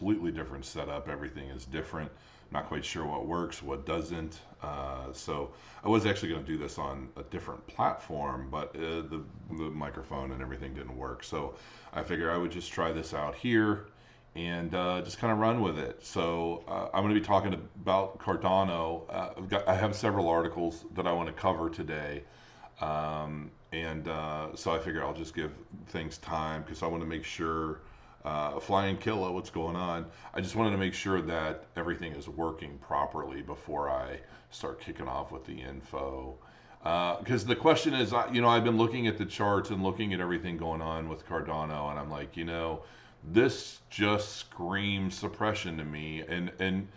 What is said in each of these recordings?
completely different setup. Everything is different. Not quite sure what works, what doesn't. So I was actually going to do this on a different platform, but the microphone and everything didn't work. So I figured I would just try this out here and just kind of run with it. So I'm going to be talking about Cardano. I have several articles that I want to cover today. So I figure I'll just give things time because I want to make sure, Flying Killa, what's going on? I just wanted to make sure that everything is working properly before I start kicking off with the info. Because the question is, I've been looking at the charts and looking at everything going on with Cardano, and I'm like, this just screams suppression to me. And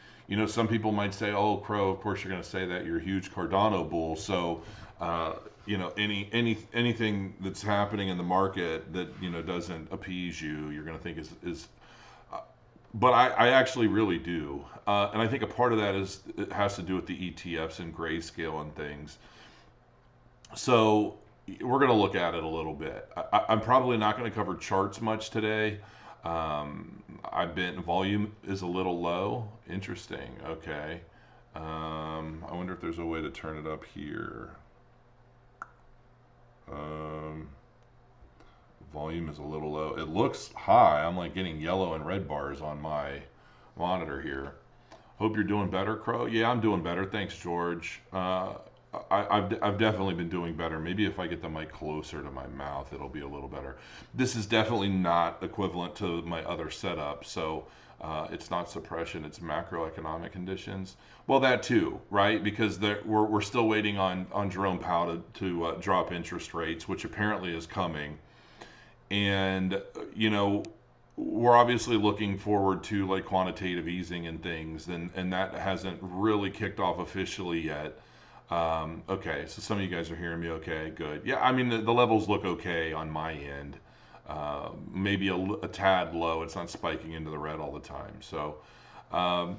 some people might say, "Oh, Crow, of course you're going to say that. You're a huge Cardano bull." So, anything that's happening in the market that doesn't appease you, you're going to think is. But I actually really do, and I think a part of that it has to do with the ETFs and grayscale and things. So we're going to look at it a little bit. I'm probably not going to cover charts much today. Volume is a little low. Interesting. Okay. I wonder if there's a way to turn it up here. Volume is a little low. It looks high. I'm like getting yellow and red bars on my monitor here. Hope you're doing better, Crow. Yeah, I'm doing better. Thanks, George. I've definitely been doing better. Maybe if I get the mic closer to my mouth, it'll be a little better. This is definitely not equivalent to my other setup. So it's not suppression, it's macroeconomic conditions. Well, that too, right? Because we're still waiting on Jerome Powell to drop interest rates, which apparently is coming. And, we're obviously looking forward to like quantitative easing and things, and that hasn't really kicked off officially yet. Okay, so some of you guys are hearing me okay, good. Yeah, I mean, the levels look okay on my end. Maybe a tad low. It's not spiking into the red all the time. So I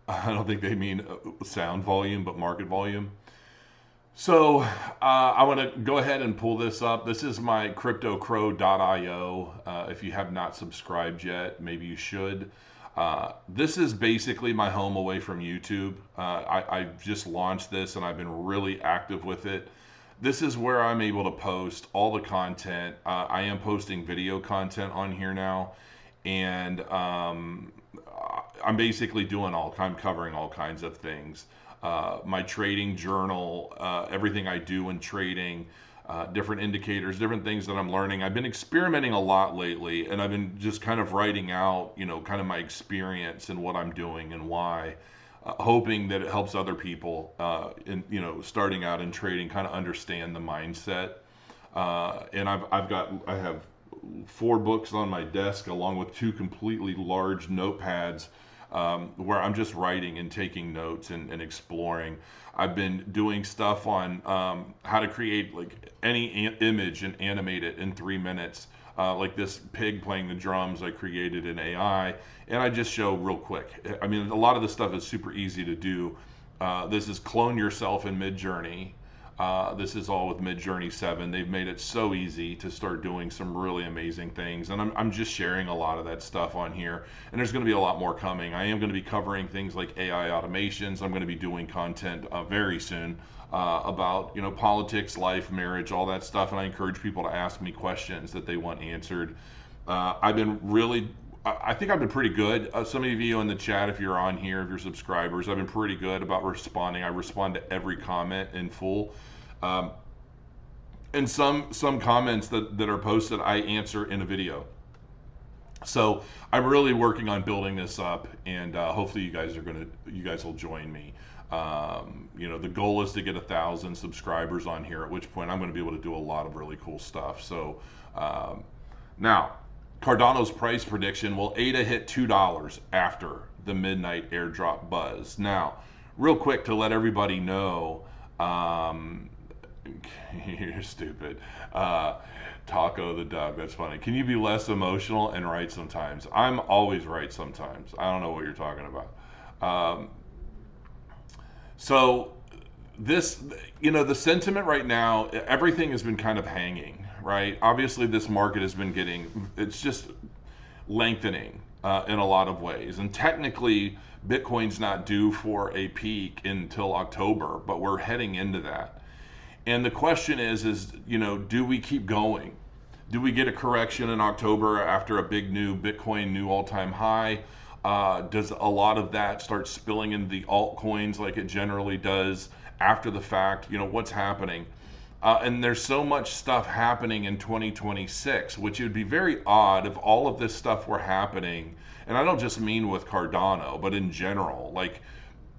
don't think they mean sound volume, but market volume. So I want to go ahead and pull this up. This is my cryptocrow.io. If you have not subscribed yet, maybe you should. This is basically my home away from YouTube. I've just launched this and I've been really active with it. This is where I'm able to post all the content. I am posting video content on here now, and I'm basically I'm covering all kinds of things. My trading journal, everything I do in trading, different indicators, different things that I'm learning. I've been experimenting a lot lately, and I've been just kind of writing out, kind of my experience and what I'm doing and why, hoping that it helps other people, starting out in trading, kind of understand the mindset. And I have 4 books on my desk along with 2 completely large notepads, where I'm just writing and taking notes and exploring. I've been doing stuff on how to create like any image and animate it in 3 minutes. Like this pig playing the drums I created in AI, and I just show real quick. I mean, a lot of this stuff is super easy to do. This is Clone Yourself in Midjourney. This is all with Midjourney 7. They've made it so easy to start doing some really amazing things. And I'm just sharing a lot of that stuff on here. And there's going to be a lot more coming. I am going to be covering things like AI automations. I'm going to be doing content very soon about, politics, life, marriage, all that stuff. And I encourage people to ask me questions that they want answered. I think I've been pretty good. Some of you in the chat, if you're on here, if you're subscribers, I've been pretty good about responding. I respond to every comment in full. And some comments that are posted, I answer in a video. So I'm really working on building this up, and hopefully you guys will join me. The goal is to get 1,000 subscribers on here, at which point I'm going to be able to do a lot of really cool stuff. So now, Cardano's price prediction: will ADA hit $2 after the midnight airdrop buzz? Now, real quick to let everybody know, you're stupid. Taco the Dog, that's funny. Can you be less emotional and right sometimes? I'm always right sometimes. I don't know what you're talking about. So this, the sentiment right now, everything has been kind of hanging, right? Obviously this market has been it's just lengthening in a lot of ways. And technically, Bitcoin's not due for a peak until October, but we're heading into that. And the question is, do we keep going? Do we get a correction in October after a big new Bitcoin new all-time high? Does a lot of that start spilling into the altcoins like it generally does after the fact? What's happening? And there's so much stuff happening in 2026, which would be very odd if all of this stuff were happening. And I don't just mean with Cardano, but in general. Like,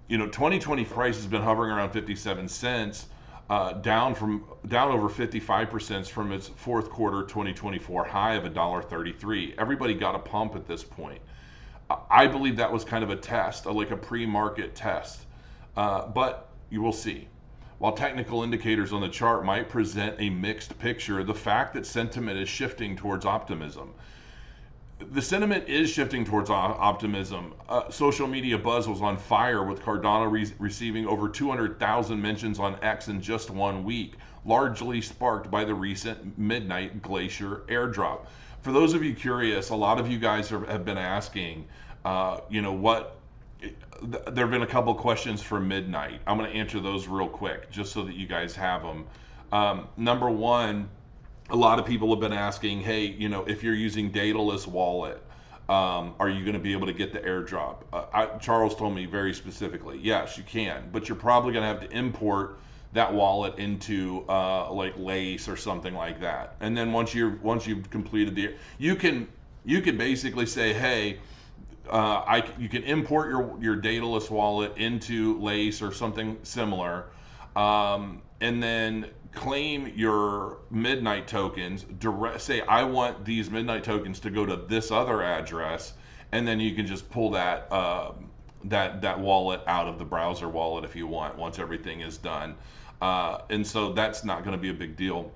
2020 price has been hovering around 57 cents, down over 55% from its fourth quarter 2024 high of $1.33. Everybody got a pump at this point. I believe that was kind of a test, like a pre-market test. But you will see. While technical indicators on the chart might present a mixed picture, the fact that sentiment is shifting towards optimism. The sentiment is shifting towards optimism. Social media buzz was on fire with Cardano receiving over 200,000 mentions on X in just 1 week, largely sparked by the recent midnight glacier airdrop. For those of you curious, a lot of you guys have been asking, there have been a couple questions for midnight. I'm going to answer those real quick just so that you guys have them. Number one, a lot of people have been asking, hey, if you're using dataless wallet, are you going to be able to get the airdrop? Charles told me very specifically, yes, you can, but you're probably going to have to import that wallet into like Lace or something like that. And then once you've completed you can basically say, hey, you can import your dataless wallet into Lace or something similar, and then claim your midnight tokens. Say I want these midnight tokens to go to this other address, and then you can just pull that that wallet out of the browser wallet if you want once everything is done. And so that's not going to be a big deal.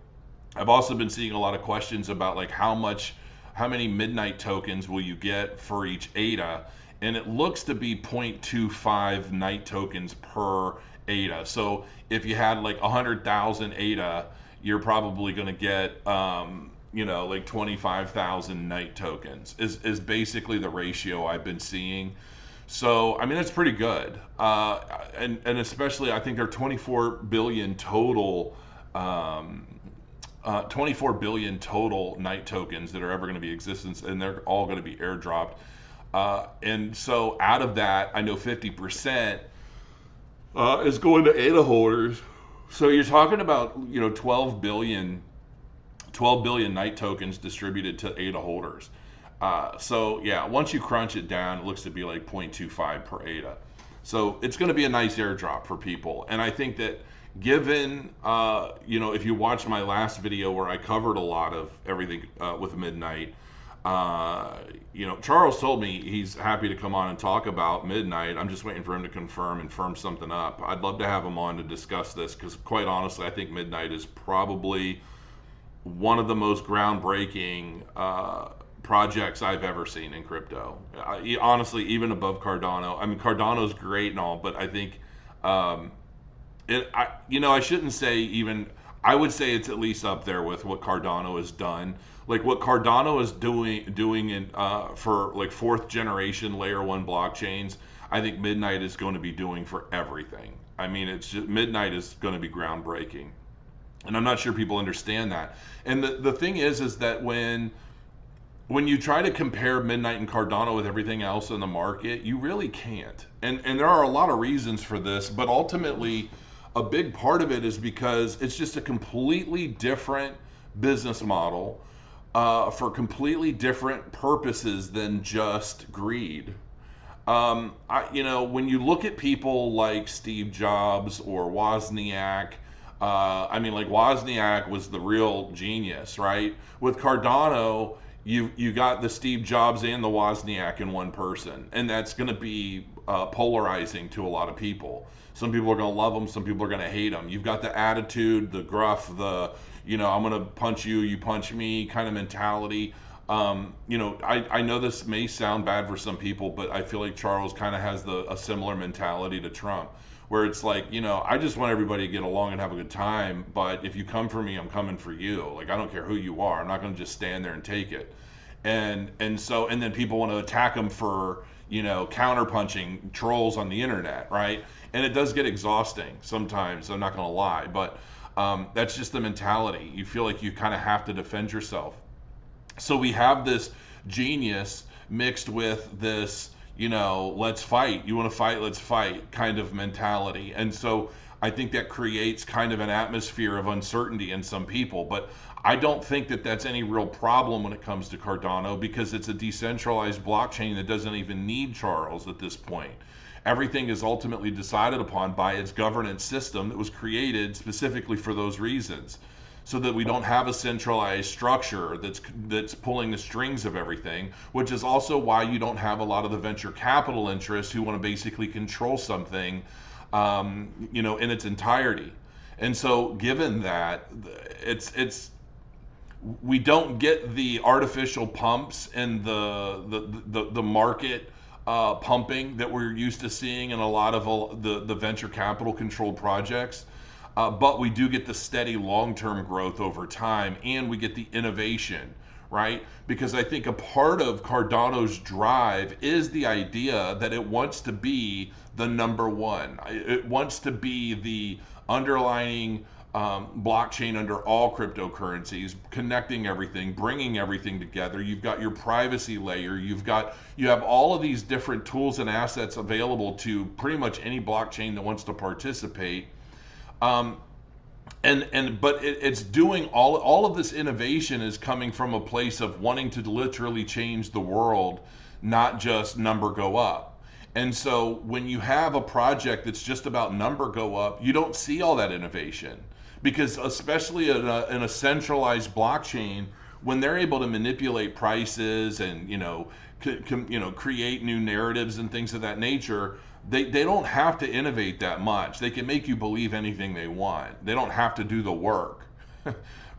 I've also been seeing a lot of questions about like how many midnight tokens will you get for each ADA, and it looks to be 0.25 night tokens per ADA. So if you had like 100,000 ADA, you're probably going to get like 25,000 night tokens is basically the ratio I've been seeing. So I mean that's pretty good, and especially I think there are 24 billion total 24 billion total night tokens that are ever going to be in existence, and they're all going to be airdropped. And so out of that, I know 50% is going to ADA holders. So you're talking about 12 billion night tokens distributed to ADA holders. So yeah, once you crunch it down, it looks to be like 0.25 per ADA. So it's going to be a nice airdrop for people, and I think that given if you watched my last video where I covered a lot of everything with midnight, Charles told me he's happy to come on and talk about midnight. I'm just waiting for him to confirm and firm something up. I'd love to have him on to discuss this because quite honestly I think midnight is probably one of the most groundbreaking projects I've ever seen in crypto. Honestly, even above Cardano. I mean, Cardano's great and all, but I think I shouldn't say even. I would say it's at least up there with what Cardano has done. Like what Cardano is doing in for like fourth generation layer one blockchains. I think Midnight is going to be doing for everything. I mean, it's just Midnight is going to be groundbreaking, and I'm not sure people understand that. And the thing is that when you try to compare Midnight and Cardano with everything else in the market, you really can't. And there are a lot of reasons for this, but ultimately a big part of it is because it's just a completely different business model for completely different purposes than just greed. When you look at people like Steve Jobs or Wozniak, like Wozniak was the real genius, right? With Cardano, you got the Steve Jobs and the Wozniak in one person, and that's going to be polarizing to a lot of people. Some people are going to love them, some people are going to hate them. You've got the attitude, the gruff, I'm going to punch you, you punch me kind of mentality. I know this may sound bad for some people, but I feel like Charles kind of has a similar mentality to Trump, where it's like, I just want everybody to get along and have a good time, but if you come for me, I'm coming for you. Like, I don't care who you are. I'm not going to just stand there and take it. And then people want to attack them for, counterpunching trolls on the internet, right? And it does get exhausting sometimes, I'm not going to lie, but that's just the mentality. You feel like you kind of have to defend yourself. So we have this genius mixed with this, let's fight. You want to fight, let's fight kind of mentality. And so I think that creates kind of an atmosphere of uncertainty in some people. But I don't think that that's any real problem when it comes to Cardano, because it's a decentralized blockchain that doesn't even need Charles at this point. Everything is ultimately decided upon by its governance system that was created specifically for those reasons, so that we don't have a centralized structure that's pulling the strings of everything, which is also why you don't have a lot of the venture capital interests who want to basically control something, in its entirety. And so, given that, we don't get the artificial pumps and the market pumping that we're used to seeing in a lot of the venture capital controlled projects. But we do get the steady long-term growth over time, and we get the innovation, right? Because I think a part of Cardano's drive is the idea that it wants to be the number one. It wants to be the underlying blockchain under all cryptocurrencies, connecting everything, bringing everything together. You've got your privacy layer. You have all of these different tools and assets available to pretty much any blockchain that wants to participate. It's doing all of this innovation is coming from a place of wanting to literally change the world, not just number go up. And so when you have a project that's just about number go up, you don't see all that innovation, because especially in a centralized blockchain, when they're able to manipulate prices and create new narratives and things of that nature, they don't have to innovate that much. They can make you believe anything they want. They don't have to do the work,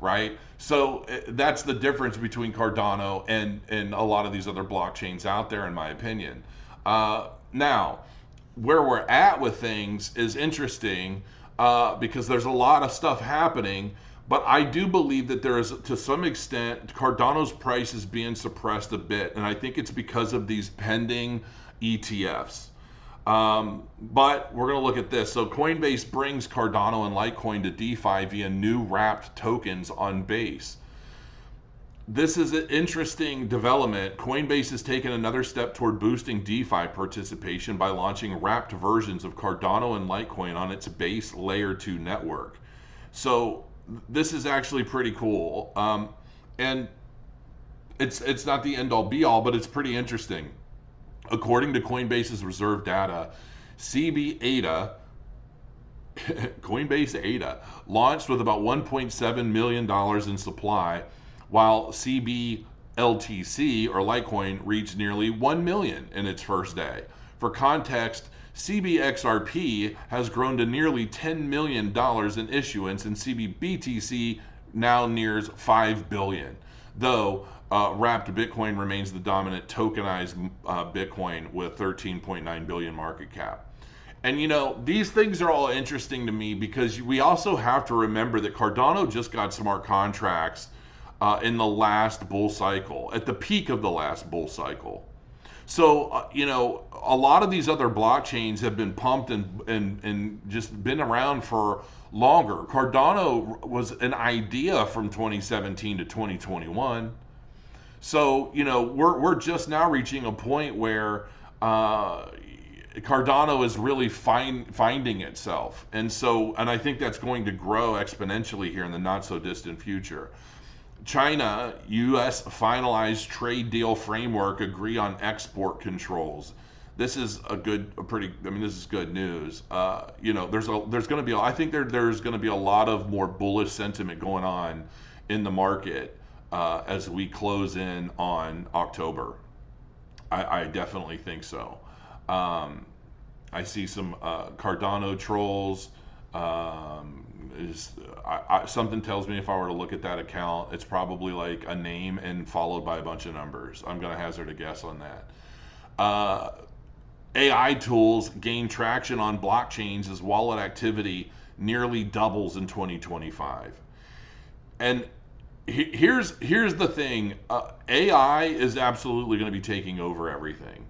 right? So that's the difference between Cardano and a lot of these other blockchains out there, in my opinion. Now, where we're at with things is interesting, because there's a lot of stuff happening. But I do believe that there is, to some extent, Cardano's price is being suppressed a bit, and I think it's because of these pending ETFs. But we're going to look at this. So Coinbase brings Cardano and Litecoin to DeFi via new wrapped tokens on Base. This is an interesting development. Coinbase has taken another step toward boosting DeFi participation by launching wrapped versions of Cardano and Litecoin on its Base Layer 2 network. So this is actually pretty cool. And it's not the end-all be-all, but it's pretty interesting. According to Coinbase's reserve data, CB ADA, Coinbase ADA, launched with about $1.7 million in supply, while CB LTC, or Litecoin, reached nearly 1 million in its first day. For context, CBXRP has grown to nearly $10 million in issuance, and CBBTC now nears $5 billion. Though wrapped Bitcoin remains the dominant tokenized Bitcoin with 13.9 billion market cap. And these things are all interesting to me, because we also have to remember that Cardano just got smart contracts in the last bull cycle, at the peak of the last bull cycle. So, a lot of these other blockchains have been pumped and just been around for longer. Cardano was an idea from 2017 to 2021. So, we're just now reaching a point where Cardano is really finding itself. And I think that's going to grow exponentially here in the not so distant future. China, U.S. finalized trade deal framework, agree on export controls. This is this is good news. There's going to be, I think there's going to be a lot of more bullish sentiment going on in the market as we close in on October. I definitely think so. I see some Cardano trolls. Something tells me if I were to look at that account, it's probably like a name and followed by a bunch of numbers. I'm going to hazard a guess on that. AI tools gain traction on blockchains as wallet activity nearly doubles in 2025. And Here's the thing. AI is absolutely going to be taking over everything.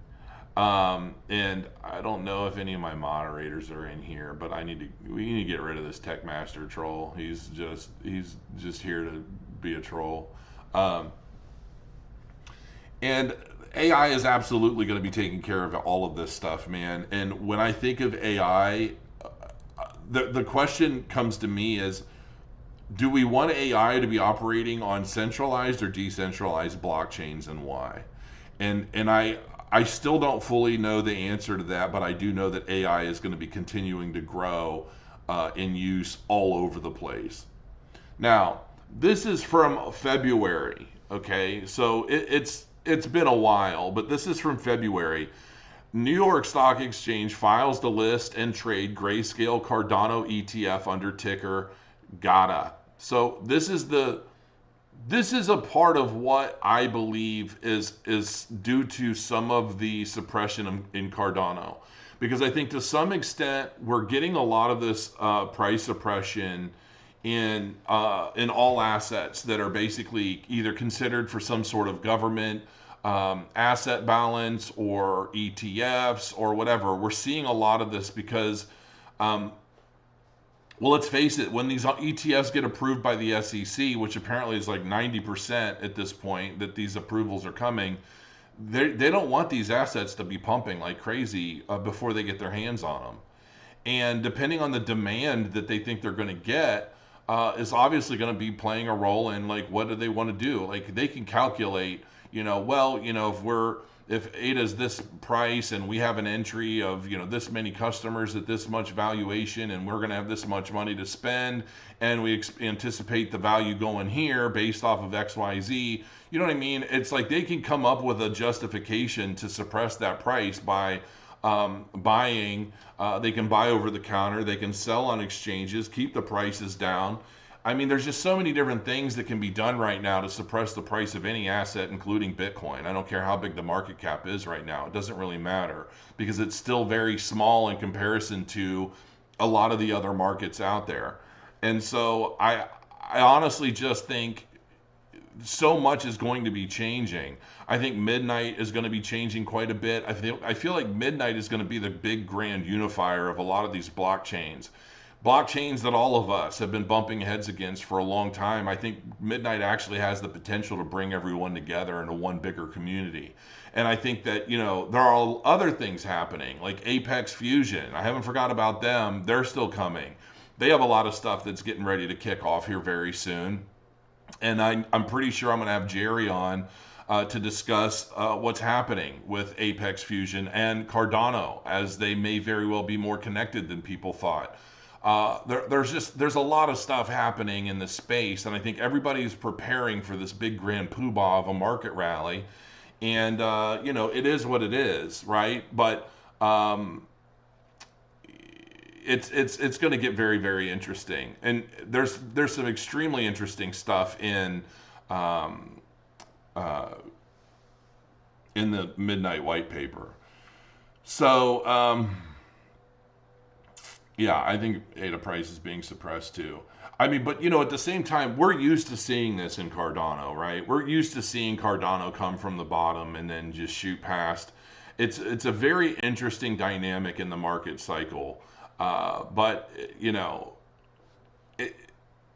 And I don't know if any of my moderators are in here, but we need to get rid of this tech master troll. He's just here to be a troll. Um, and AI is absolutely going to be taking care of all of this stuff, man. And when I think of AI, the question comes to me is, do we want AI to be operating on centralized or decentralized blockchains, and why? And I still don't fully know the answer to that, but I do know that AI is going to be continuing to grow in use all over the place. Now, this is from February. Okay, so it's been a while, but this is from February. New York Stock Exchange files to list and trade Grayscale Cardano ETF under ticker GATA. So this is a part of what I believe is due to some of the suppression in Cardano, because I think to some extent we're getting a lot of this price suppression in all assets that are basically either considered for some sort of government asset balance or ETFs or whatever. We're seeing a lot of this because um, well, let's face it, when these ETFs get approved by the SEC, which apparently is like 90% at this point that these approvals are coming, they don't want these assets to be pumping like crazy before they get their hands on them. And depending on the demand that they think they're going to get, is obviously going to be playing a role in like what do they want to do. Like they can calculate, well, if ADA is this price and we have an entry of this many customers at this much valuation and we're going to have this much money to spend and we anticipate the value going here based off of XYZ. You know what I mean? It's like they can come up with a justification to suppress that price by buying. They can buy over the counter. They can sell on exchanges, keep the prices down. I mean, there's just so many different things that can be done right now to suppress the price of any asset, including Bitcoin. I don't care how big the market cap is right now. It doesn't really matter because it's still very small in comparison to a lot of the other markets out there. And so I honestly just think so much is going to be changing. I think midnight is going to be changing quite a bit. I feel like midnight is going to be the big grand unifier of a lot of these blockchains. Blockchains that all of us have been bumping heads against for a long time. I think midnight actually has the potential to bring everyone together into one bigger community. And I think that, there are other things happening like Apex Fusion. I haven't forgot about them. They're still coming. They have a lot of stuff that's getting ready to kick off here very soon. And I'm pretty sure I'm going to have Jerry on to discuss what's happening with Apex Fusion and Cardano, as they may very well be more connected than people thought. There's a lot of stuff happening in this space, and I think everybody's preparing for this big grand poobah of a market rally. And it is what it is, right? But it's going to get very, very interesting. And there's some extremely interesting stuff um, uh, in the Midnight White Paper. So yeah, I think ADA price is being suppressed too. I mean, but at the same time, we're used to seeing this in Cardano, right? We're used to seeing Cardano come from the bottom and then just shoot past. It's a very interesting dynamic in the market cycle. But it,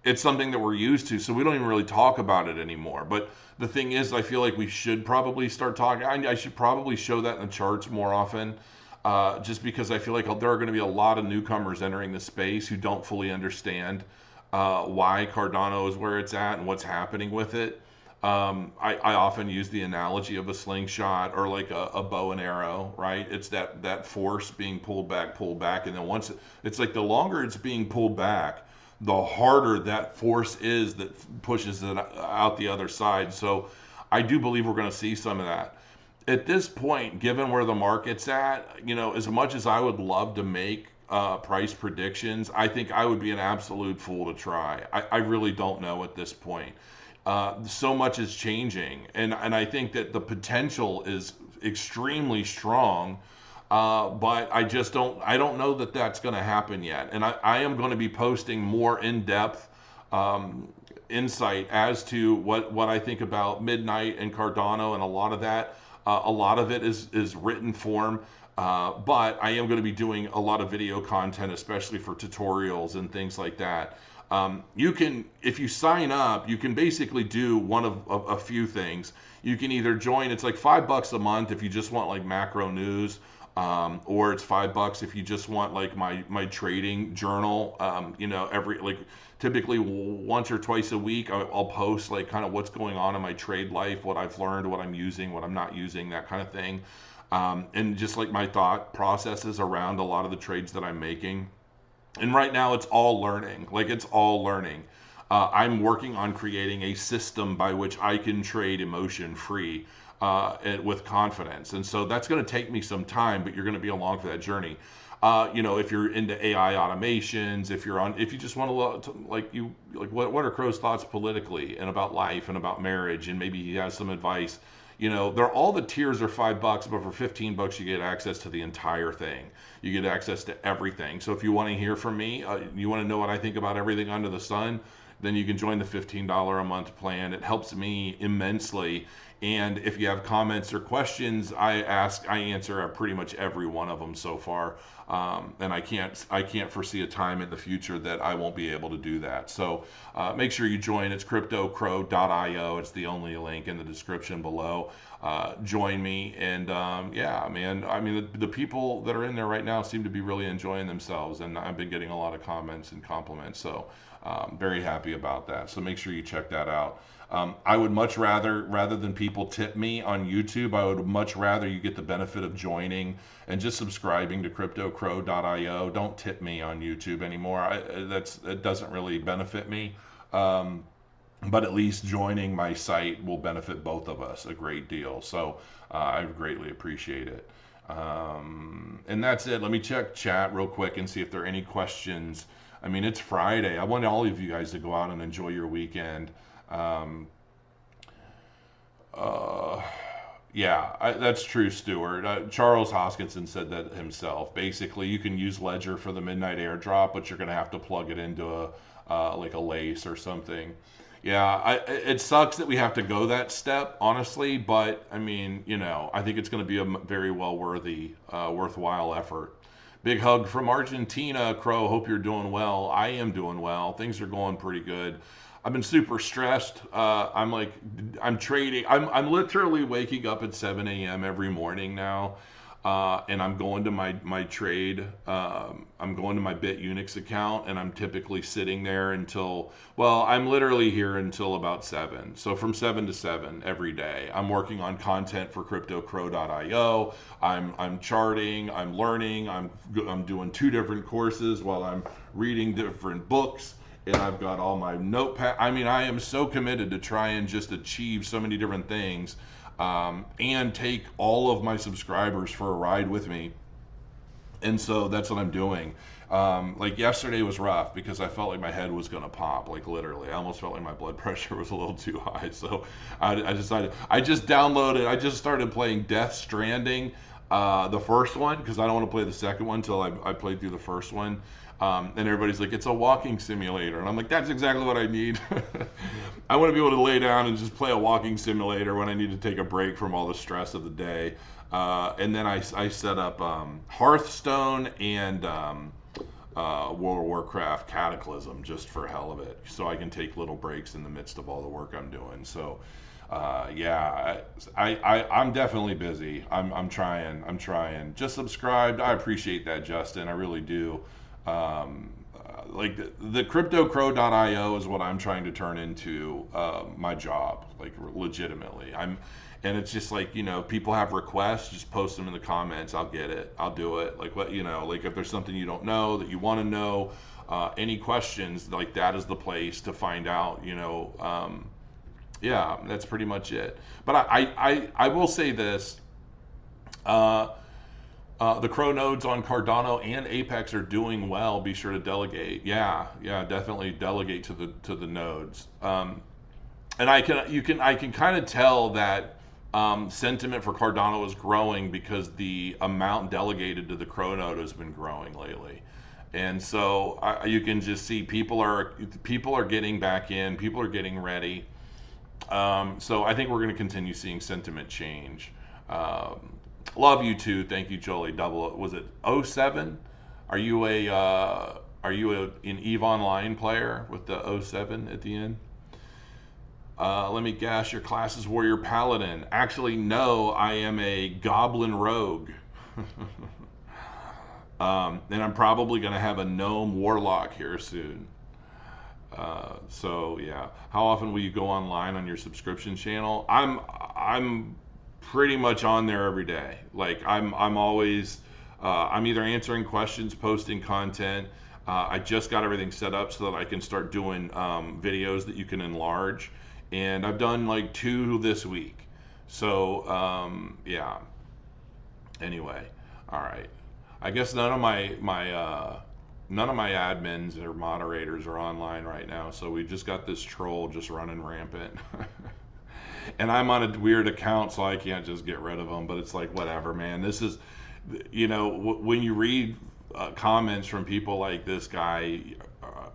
it's something that we're used to, so we don't even really talk about it anymore. But the thing is, I feel like we should probably start talking. I should probably show that in the charts more often, just because I feel like there are going to be a lot of newcomers entering the space who don't fully understand why Cardano is where it's at and what's happening with it. I often use the analogy of a slingshot or like a bow and arrow, right? It's that force being pulled back, and then it's like the longer it's being pulled back, the harder that force is that pushes it out the other side. So I do believe we're going to see some of that. At this point, given where the market's at, as much as I would love to make price predictions, I think I would be an absolute fool to try. I really don't know at this point. So much is changing, and I think that the potential is extremely strong, but I don't know that that's going to happen yet. And I am going to be posting more in depth insight as to what I think about Midnight and Cardano, and a lot of that, a lot of it is written form. But I am going to be doing a lot of video content, especially for tutorials and things like that. You can, if you sign up, you can basically do one of a few things. You can either join, it's like $5 a month if you just want like macro news, or it's $5 if you just want like my trading journal. Every like typically once or twice a week, I'll post like kind of what's going on in my trade life, what I've learned, what I'm using, what I'm not using, that kind of thing. And just like my thought processes around a lot of the trades that I'm making. And right now it's all learning. Like it's all learning. I'm working on creating a system by which I can trade emotion free with confidence. And so that's going to take me some time, but you're going to be along for that journey. If you're into AI automations, if you just want to what are Crow's thoughts politically and about life and about marriage, and maybe he has some advice. All the tiers are $5, but for $15 you get access to the entire thing. You get access to everything. So if you want to hear from me, you want to know what I think about everything under the sun, then you can join the $15 a month plan. It helps me immensely. And if you have comments or questions, I answer pretty much every one of them so far. And I can't foresee a time in the future that I won't be able to do that. So make sure you join. It's cryptocrow.io. It's the only link in the description below. Join me, and yeah, man. I mean, the people that are in there right now seem to be really enjoying themselves, and I've been getting a lot of comments and compliments. So very happy about that. So make sure you check that out. I would much rather than people tip me on YouTube, I would much rather you get the benefit of joining and just subscribing to cryptocrow.io. Don't tip me on YouTube anymore. It doesn't really benefit me. But at least joining my site will benefit both of us a great deal. So I greatly appreciate it. And that's it. Let me check chat real quick and see if there are any questions. I mean, it's Friday. I want all of you guys to go out and enjoy your weekend. That's true, Stuart. Charles Hoskinson said that himself. Basically, you can use Ledger for the midnight airdrop, but you're going to have to plug it into like a lace or something. Yeah, it sucks that we have to go that step, honestly, but I mean, I think it's going to be a very worthwhile effort. Big hug from Argentina, Crow. Hope you're doing well. I am doing well. Things are going pretty good. I've been super stressed. I'm trading. I'm literally waking up at 7 a.m. every morning now, and I'm going to my trade. I'm going to my BitUnix account, and I'm typically sitting there I'm literally here until about 7. So from 7 to 7 every day, I'm working on content for cryptocrow.io. I'm charting. I'm learning. I'm doing 2 different courses while I'm reading different books. And I've got all my notepad. I mean, I am so committed to try and just achieve so many different things, and take all of my subscribers for a ride with me. And so that's what I'm doing. Like yesterday was rough because I felt like my head was going to pop, like literally. I almost felt like my blood pressure was a little too high. So I just started playing Death Stranding, the first one, because I don't want to play the second one until I played through the first one. And everybody's like, it's a walking simulator. And I'm like, that's exactly what I need. I want to be able to lay down and just play a walking simulator when I need to take a break from all the stress of the day. And then I set up Hearthstone and World of Warcraft Cataclysm just for hell of it. So I can take little breaks in the midst of all the work I'm doing. So I'm definitely busy. I'm trying. Just subscribed. I appreciate that, Justin. I really do. Like the cryptocrow.io is what I'm trying to turn into my job, like legitimately. And it's just like, people have requests, just post them in the comments. I'll get it. I'll do it. Like like if there's something you don't know that you want to know, any questions, like that is the place to find out, yeah, that's pretty much it. But I will say this, the Crow nodes on Cardano and Apex are doing well. Be sure to delegate. Yeah, definitely delegate to the nodes. And I can kind of tell that sentiment for Cardano is growing because the amount delegated to the Crow node has been growing lately. And so you can just see people are getting back in, people are getting ready. So I think we're going to continue seeing sentiment change. Love you too. Thank you, Jolie. Double. Was it '07? Are you an Eve Online player with the '07 at the end? Let me guess. Your class is Warrior Paladin. Actually, no. I am a Goblin Rogue. And I'm probably going to have a Gnome Warlock here soon. So yeah, how often will you go online on your subscription channel? I'm pretty much on there every day. Like I'm always I'm either answering questions, posting content. I just got everything set up so that I can start doing videos that you can enlarge, and I've done like 2 this week. So yeah. Anyway, all right. I guess none of my admins or moderators are online right now, so we just got this troll just running rampant. And I'm on a weird account, so I can't just get rid of them. But it's like, whatever, man. This is, when you read comments from people like this guy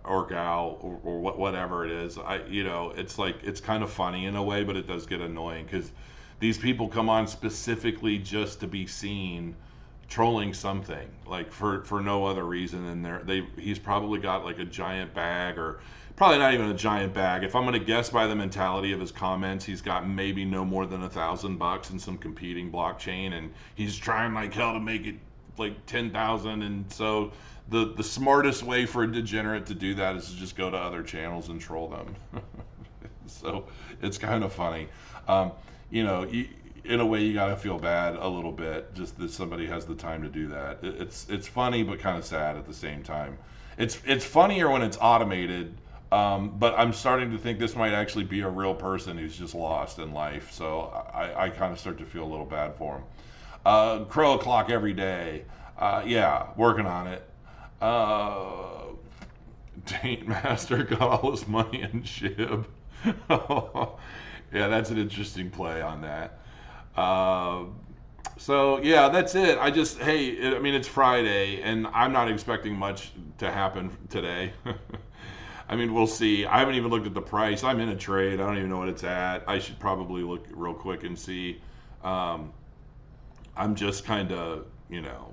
or gal or whatever it is, it's like it's kind of funny in a way, but it does get annoying because these people come on specifically just to be seen trolling something, like for no other reason than he's probably got like a giant bag, or probably not even a giant bag. If I'm going to guess by the mentality of his comments, he's got maybe no more than $1,000 in some competing blockchain, and he's trying like hell to make it like 10,000. And so the smartest way for a degenerate to do that is to just go to other channels and troll them. So it's kind of funny. In a way, you gotta feel bad a little bit, just that somebody has the time to do that. It's funny, but kind of sad at the same time. It's funnier when it's automated, but I'm starting to think this might actually be a real person who's just lost in life. So I kind of start to feel a little bad for him. Crow o'clock every day. Yeah, working on it. Taint Master got all his money in SHIB. Yeah, that's an interesting play on that. So yeah, that's it. I mean, it's Friday, and I'm not expecting much to happen today. I mean, we'll see. I haven't even looked at the price. I'm in a trade. I don't even know what it's at. I should probably look real quick and see. I'm just kind of,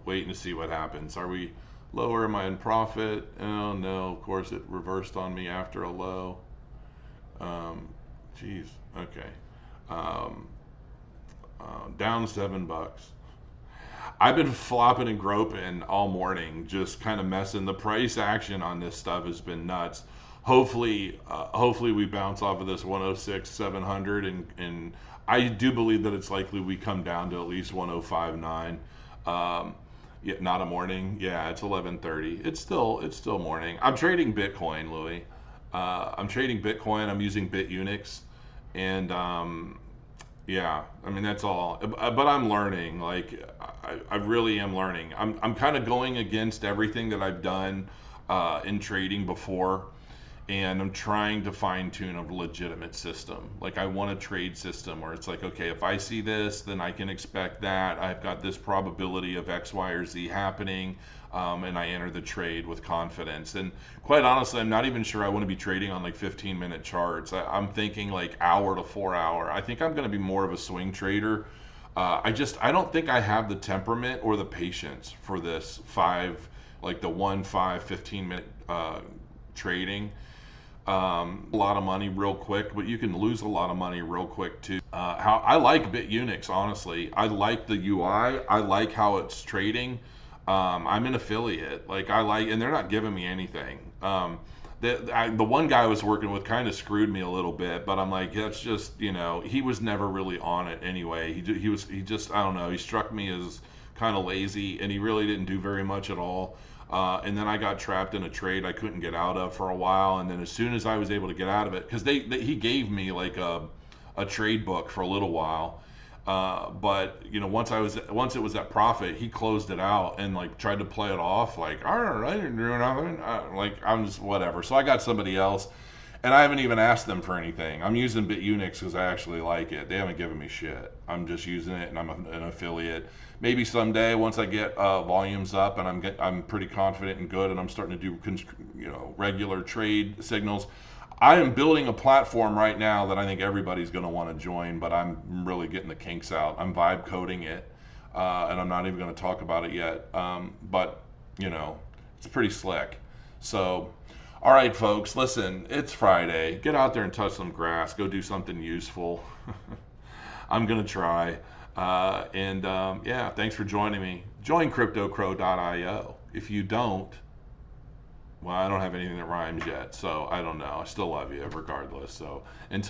waiting to see what happens. Are we lower? Am I in profit? Oh no, of course it reversed on me after a low. Geez, okay. Um, Down $7. I've been flopping and groping all morning, just kind of messing. The price action on this stuff has been nuts. Hopefully we bounce off of this 106,700, and I do believe that it's likely we come down to at least 105.9. Yeah, not a morning. Yeah, it's 11:30. It's still morning. I'm trading Bitcoin, Louis. I'm trading Bitcoin. I'm using BitUnix, and yeah, I mean that's all. But I'm learning. Like I really am learning. I'm kind of going against everything that I've done in trading before, and I'm trying to fine tune a legitimate system. Like I want a trade system where it's like, okay, if I see this, then I can expect that. I've got this probability of X, Y, or Z happening, and I enter the trade with confidence. And quite honestly, I'm not even sure I want to be trading on like 15-minute charts. I'm thinking like hour to 4 hour. I think I'm going to be more of a swing trader. I don't think I have the temperament or the patience for this like the 1, 5, 15-minute trading. A lot of money real quick, but you can lose a lot of money real quick too. How I like BitUnix, honestly. I like the UI. I like how it's trading. I'm an affiliate. And they're not giving me anything. The one guy I was working with kind of screwed me a little bit, but I'm like, that's just, he was never really on it anyway. He just, I don't know, he struck me as kind of lazy, and he really didn't do very much at all. And then I got trapped in a trade I couldn't get out of for a while. And then as soon as I was able to get out of it, because he gave me like a trade book for a little while. But once it was at profit, he closed it out and like tried to play it off like, I didn't do nothing. Like I'm just whatever. So I got somebody else, And I haven't even asked them for anything. I'm using BitUnix because I actually like it. They haven't given me shit. I'm just using it, and I'm an affiliate. Maybe someday, once I get volumes up and I'm pretty confident and good, and I'm starting to do regular trade signals. I am building a platform right now that I think everybody's going to want to join, but I'm really getting the kinks out. I'm vibe coding it, and I'm not even going to talk about it yet. But it's pretty slick. So, all right, folks, listen, it's Friday. Get out there and touch some grass. Go do something useful. I'm going to try. Yeah, thanks for joining me. Join Cryptocrow.io. If you don't, well, I don't have anything that rhymes yet, so I don't know. I still love you regardless. So until